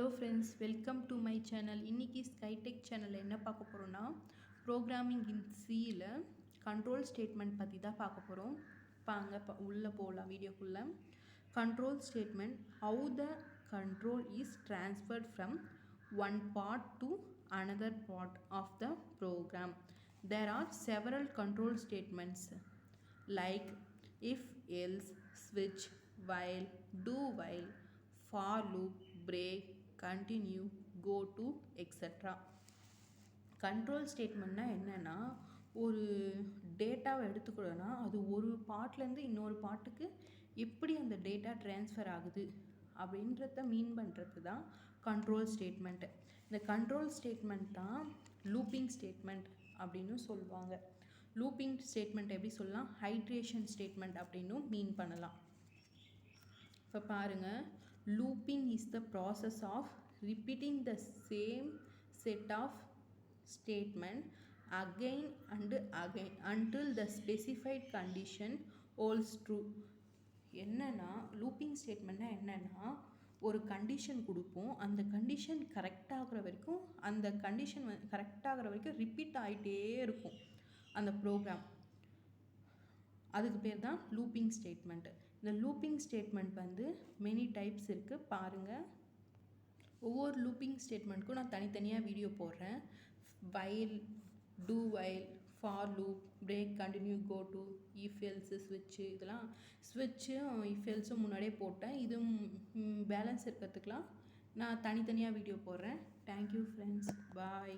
Hello friends, welcome to my channel. இன்றைக்கி ஸ்கைடெக் சேனலில் என்ன பார்க்க போகிறோன்னா, ப்ரோக்ராமிங் இன் சியில் கண்ட்ரோல் ஸ்டேட்மெண்ட் பற்றி தான் பார்க்க போகிறோம். வாங்க உள்ளே போகலாம் வீடியோக்குள்ளே. Control statement, how the control is transferred from one part to another part of the program. There are several control statements like if, else, switch, while, do while, for loop, break, continue, go to, etc. Control ஸ்டேட்மெண்ட்னா என்னென்னா, ஒரு டேட்டாவை எடுத்துக்கிறோன்னா அது ஒரு பார்ட்லேருந்து இன்னொரு பார்ட்டுக்கு எப்படி அந்த data transfer ஆகுது அப்படின்றத மீன் பண்ணுறது தான் கண்ட்ரோல் ஸ்டேட்மெண்ட்டு. இந்த கண்ட்ரோல் ஸ்டேட்மெண்ட் தான் லூப்பிங் ஸ்டேட்மெண்ட் அப்படின்னு சொல்லுவாங்க. லூப்பிங் ஸ்டேட்மெண்ட் எப்படி சொல்லலாம், ஹைட்ரேஷன் ஸ்டேட்மெண்ட் அப்படின்னும் மீன் பண்ணலாம். இப்போ பாருங்கள், looping is the process of repeating the same set of statement again and again until the specified condition holds true. என்னென்னா, லூப்பிங் ஸ்டேட்மெண்ட்னா என்னென்னா, ஒரு கண்டிஷன் கொடுப்போம், அந்த கண்டிஷன் கரெக்டாகிற வரைக்கும் அந்த கண்டிஷன் கரெக்டாகிற வரைக்கும் ரிப்பீட் ஆகிட்டே இருக்கும் அந்த ப்ரோக்ராம். அதுக்கு பேர் தான் லூப்பிங் ஸ்டேட்மெண்ட்டு. இந்த லூப்பிங் ஸ்டேட்மெண்ட் மெனி டைப்ஸ் இருக்குது. பாருங்கள், ஒவ்வொரு லூப்பிங் ஸ்டேட்மெண்ட்டுக்கும் நான் தனித்தனியாக வீடியோ போடுறேன். While, do while, for loop, break, continue, go to, if else, ஸ்விட்சு, இதெல்லாம் ஸ்விட்சும் இஃப் எல்ஸும் முன்னாடியே போட்டேன். இதுவும் பேலன்ஸ் இருக்கிறதுக்கெலாம் நான் தனித்தனியாக வீடியோ போடுறேன். தேங்க்யூ ஃப்ரெண்ட்ஸ், பாய்.